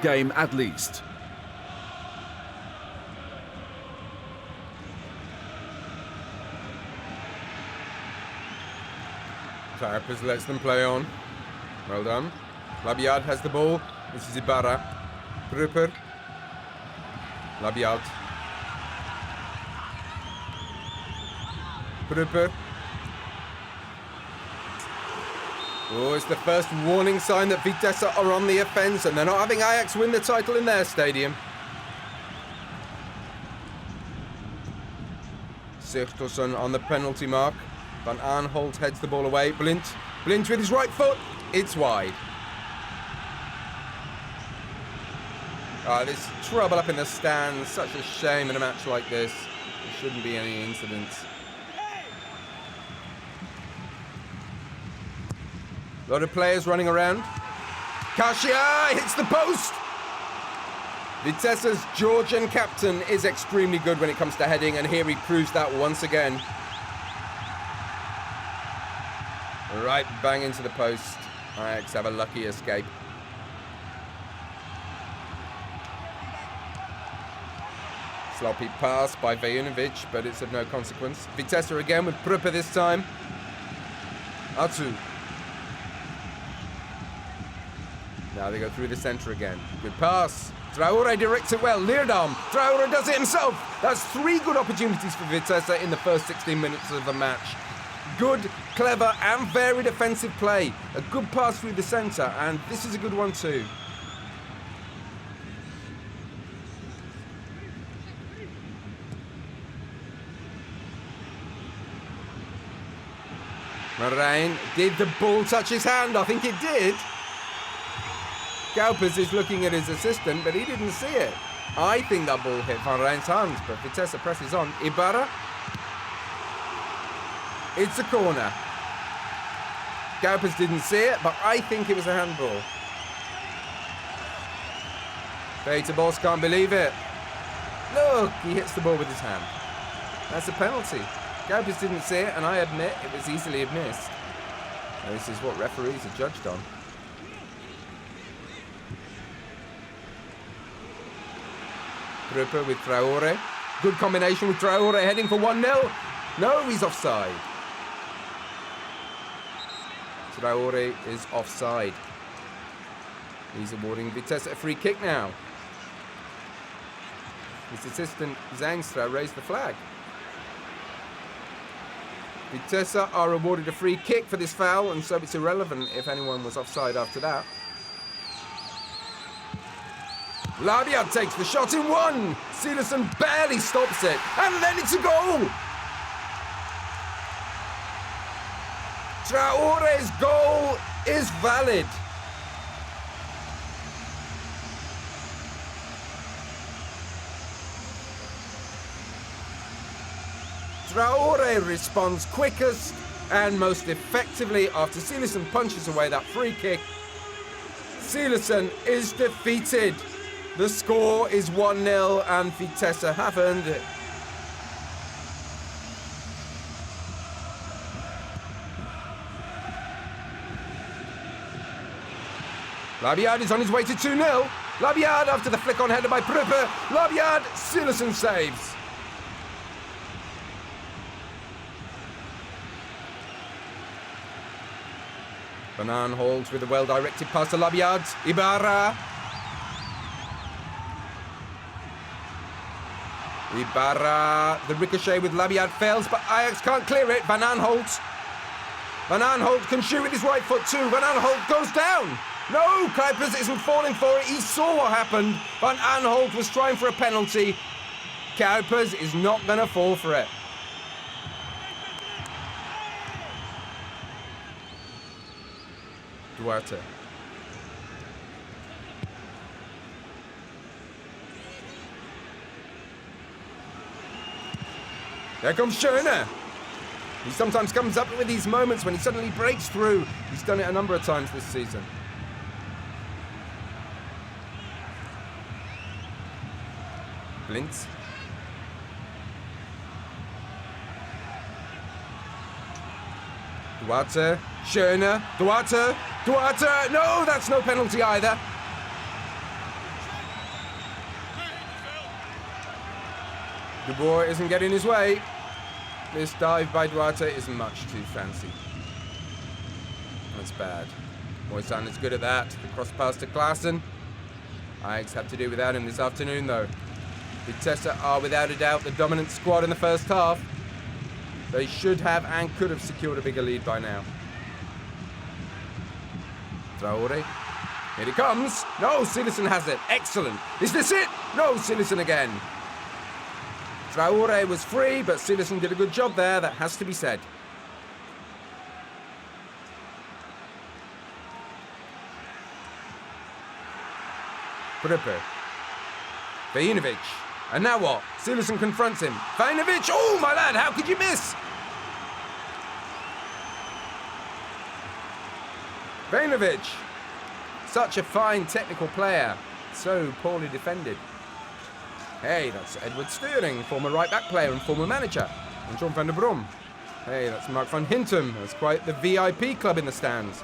game at least. Kuipers lets them play on. Well done. Labiad has the ball. This is Ibarra. Prupper. Labiad. Prupper. Oh, it's the first warning sign that Vitesse are on the offence and they're not having Ajax win the title in their stadium. Sigtorsson on the penalty mark. Van Aanholt heads the ball away. Blind with his right foot. It's wide. There's trouble up in the stands. Such a shame in a match like this. There shouldn't be any incidents. A lot of players running around. Kasia hits the post. Vitesse's Georgian captain is extremely good when it comes to heading, and here he proves that once again. Right bang into the post. Ajax have a lucky escape. Sloppy pass by Vujanovic, but it's of no consequence. Vitesse again with Prupper this time. Atsu. Now they go through the centre again. Good pass. Traore directs it well. Leerdam. Traore does it himself. That's 3 good opportunities for Vitesse in the first 16 minutes of the match. Good, clever and very defensive play. A good pass through the centre, and this is a good one too. Marijn, did the ball touch his hand? I think it did. Kuipers is looking at his assistant, but he didn't see it. I think that ball hit Van Rijn's hands, but Vitesse presses on. Ibarra. It's a corner. Kuipers didn't see it, but I think it was a handball. Peter Bos can't believe it. Look, he hits the ball with his hand. That's a penalty. Kuipers didn't see it, and I admit it was easily missed. This is what referees are judged on. Prupper with Traore. Good combination with Traore heading for 1-0. No, he's offside. Traore is offside. He's awarding Vitesse a free kick now. His assistant Zangstra raised the flag. Vitesse are awarded a free kick for this foul, and so it's irrelevant if anyone was offside after that. Labiad takes the shot in 1. Silerson barely stops it, and then it's a goal. Traore's goal is valid. Traore responds quickest and most effectively after Silerson punches away that free kick. Silerson is defeated. The score is 1-0 and Vitesse have earned it. Labiad is on his way to 2-0. Labiad after the flick on header by Prupper. Labiad, Silerson saves. Van Aanholt with a well-directed pass to Labiad. Ibarra. The ricochet with Labiad fails, but Ajax can't clear it. Van Aanholt. Van Aanholt can shoot with his right foot too. Van Aanholt goes down. No, Kuipers isn't falling for it. He saw what happened. Van Aanholt was trying for a penalty. Kuipers is not going to fall for it. Duarte. There comes Schöne. He sometimes comes up with these moments when he suddenly breaks through. He's done it a number of times this season. Blintz. Duarte. Schöne. Duarte. No, that's no penalty either. De Boer isn't getting his way. This dive by Duarte is much too fancy. That's bad. Moisan is good at that. The cross pass to Klaassen. Ajax have to do without him this afternoon, though. Vitesse are without a doubt the dominant squad in the first half. They should have and could have secured a bigger lead by now. Traore. Here it comes. No, Silersen has it. Excellent. Is this it? No, Silersen again. Traore was free, but Silersen did a good job there. That has to be said. Pripper. Vajinovic. And now what? Silersen confronts him. Vajinovic! Oh, my lad, how could you miss? Vajinovic. Such a fine technical player. So poorly defended. Hey, that's Edward Sturing, former right-back player and former manager. And John van der Brom. Hey, that's Mark van Hintem. That's quite the VIP club in the stands.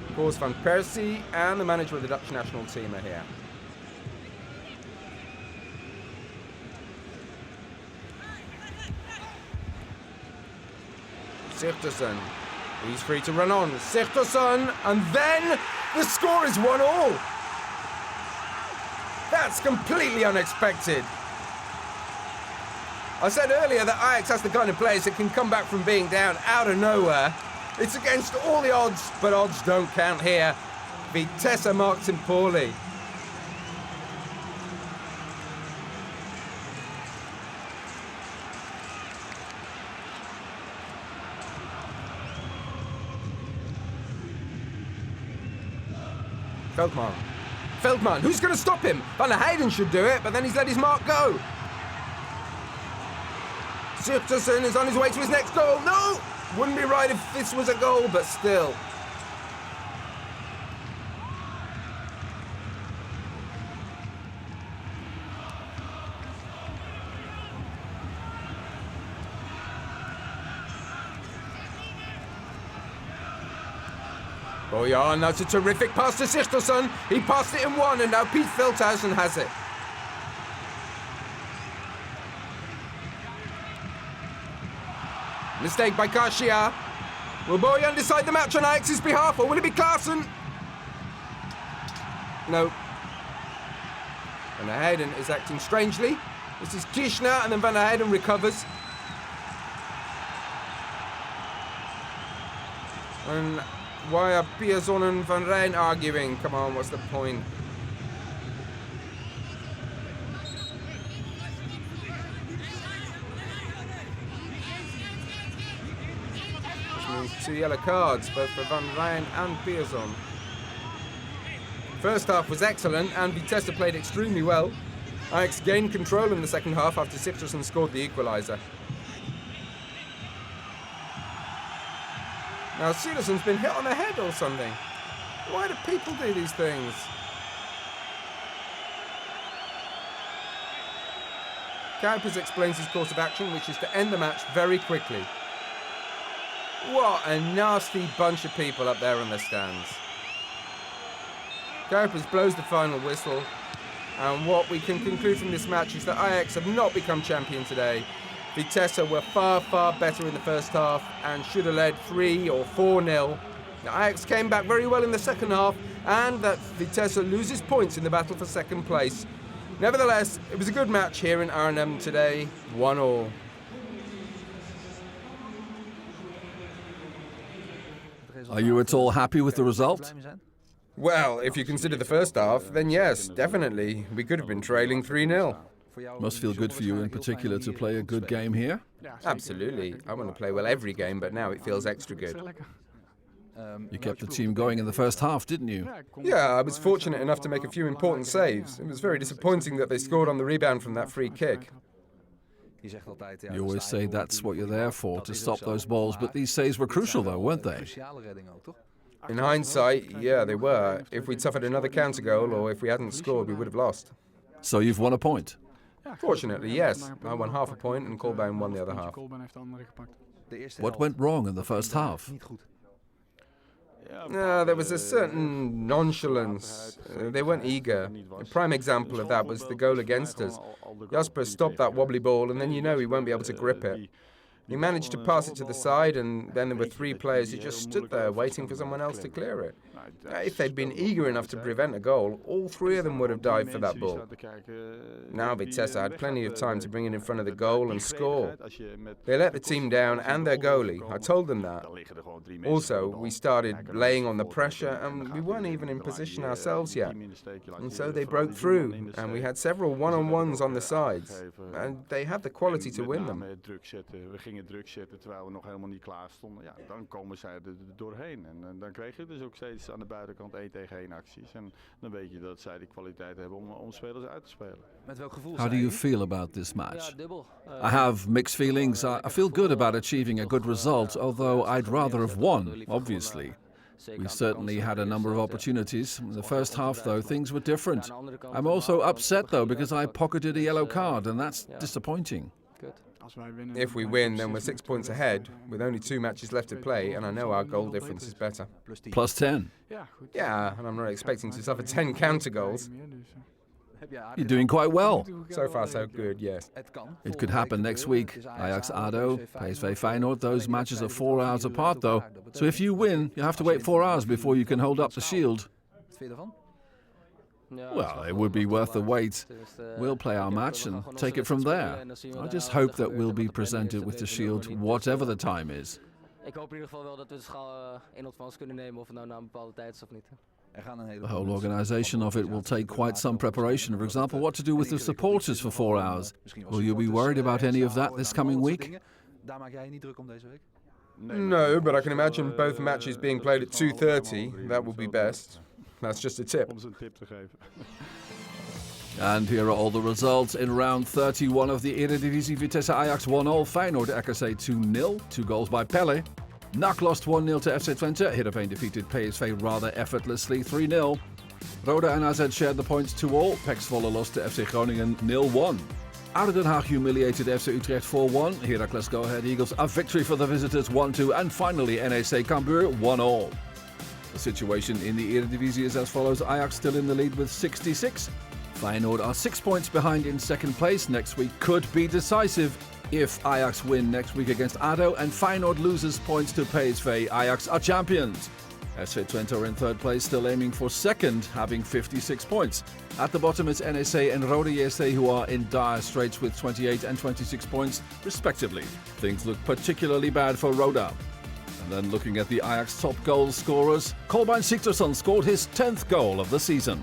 Of course, Van Persie and the manager of the Dutch national team are here. Sigtorsson. He's free to run on. Sigtorsson, and then the score is 1-1. That's completely unexpected. I said earlier that Ajax has the kind of players that can come back from being down out of nowhere. It's against all the odds, but odds don't count here. Vitesse marked him poorly. Veldman, who's going to stop him? Van der Heyden should do it, but then he's let his mark go. Sigtorsson is on his way to his next goal. No! Wouldn't be right if this was a goal, but still. Bojan, that's a terrific pass to Sigtorsson. He passed it in one, and now Piet Veldhuizen has it. Mistake by Garcia. Will Bojan decide the match on Ajax's behalf, or will it be Klaassen? No. Van der Heyden is acting strangely. This is Kirchner, and then Van der Heyden recovers. And why are Pierson and Van Rijn arguing? Come on, what's the point? Two yellow cards, both for Van Rijn and Pierson. First half was excellent, and Vitesse played extremely well. Ajax gained control in the second half after Sigtorsson scored the equaliser. Now, Silersen's been hit on the head or something. Why do people do these things? Kuipers explains his course of action, which is to end the match very quickly. What a nasty bunch of people up there in the stands. Kuipers blows the final whistle, and what we can conclude from this match is that Ajax have not become champion today. Vitesse were far, far better in the first half and should have led 3 or 4-0. Now, Ajax came back very well in the second half, and that Vitesse loses points in the battle for second place. Nevertheless, it was a good match here in Arnhem today, 1-1. Are you at all happy with the result? Well, if you consider the first half, then yes, definitely. We could have been trailing 3-0. Must feel good for you in particular to play a good game here? Absolutely. I want to play well every game, but now it feels extra good. You kept the team going in the first half, didn't you? Yeah, I was fortunate enough to make a few important saves. It was very disappointing that they scored on the rebound from that free kick. You always say that's what you're there for, to stop those balls, but these saves were crucial though, weren't they? In hindsight, yeah, they were. If we'd suffered another counter goal or if we hadn't scored, we would have lost. So you've won a point? Fortunately, yes. I won half a point and Colbein won the other half. What went wrong in the first half? There was a certain nonchalance. They weren't eager. A prime example of that was the goal against us. Jasper stopped that wobbly ball, and then you know he won't be able to grip it. He managed to pass it to the side, and then there were three players who just stood there waiting for someone else to clear it. If they'd been eager enough to prevent a goal, all three of them would have dived for that ball. Now Vitesse had plenty of time to bring it in front of the goal and score. They let the team down and their goalie. I told them that. Also, we started laying on the pressure, and we weren't even in position ourselves yet. And so they broke through, and we had several one-on-ones on the sides, and they had the quality to win them. Druk zetten terwijl we nog helemaal niet klaar stonden. Ja, dan komen zij er doorheen. En dan krijg je dus ook steeds aan de buitenkant 1-tegen-1 acties. En dan weet je dat zij de kwaliteit hebben om spelers uit te spelen. How do you feel about this match? I have mixed feelings. I feel good about achieving a good result, although I'd rather have won, obviously. We certainly had a number of opportunities. In the first half, though, things were different. I'm also upset, though, because I pocketed a yellow card, and that's disappointing. If we win, then we're 6 points ahead, with only 2 matches left to play, and I know our goal difference is better. Plus 10. Yeah, and I'm not expecting to suffer 10 counter goals. You're doing quite well. So far, so good, yes. It could happen next week. Ajax ADO, PSV Feyenoord, those matches are 4 hours apart, though. So if you win, you have to wait 4 hours before you can hold up the shield. Well, it would be worth the wait. We'll play our match and take it from there. I just hope that we'll be presented with the shield, whatever the time is. The whole organisation of it will take quite some preparation. For example, what to do with the supporters for 4 hours. Will you be worried about any of that this coming week? No, but I can imagine both matches being played at 2:30. That would be best. That's just a tip. And here are all the results in round 31 of the Eredivisie. Vitesse Ajax 1-0, Feyenoord RKC 2-0, 2 goals by Pelle. NAC lost 1-0 to FC Twente. Heerenveen defeated PSV rather effortlessly 3-0. Roda and AZ shared the points 2-2. PEC Zwolle lost to FC Groningen 0-1. ADO Den Haag humiliated FC Utrecht 4-1. Heracles Go Ahead Eagles a victory for the visitors 1-2. And finally NEC Cambuur 1-0. The situation in the Eredivisie is as follows. Ajax still in the lead with 66. Feyenoord are 6 points behind in second place. Next week could be decisive if Ajax win next week against ADO and Feyenoord loses points to PSV. Ajax are champions. SV Twente are in third place, still aiming for second, having 56 points. At the bottom is NEC and Roda JC, who are in dire straits with 28 and 26 points, respectively. Things look particularly bad for Roda. And then looking at the Ajax top goal scorers, Kolbein Sigthorsson scored his 10th goal of the season.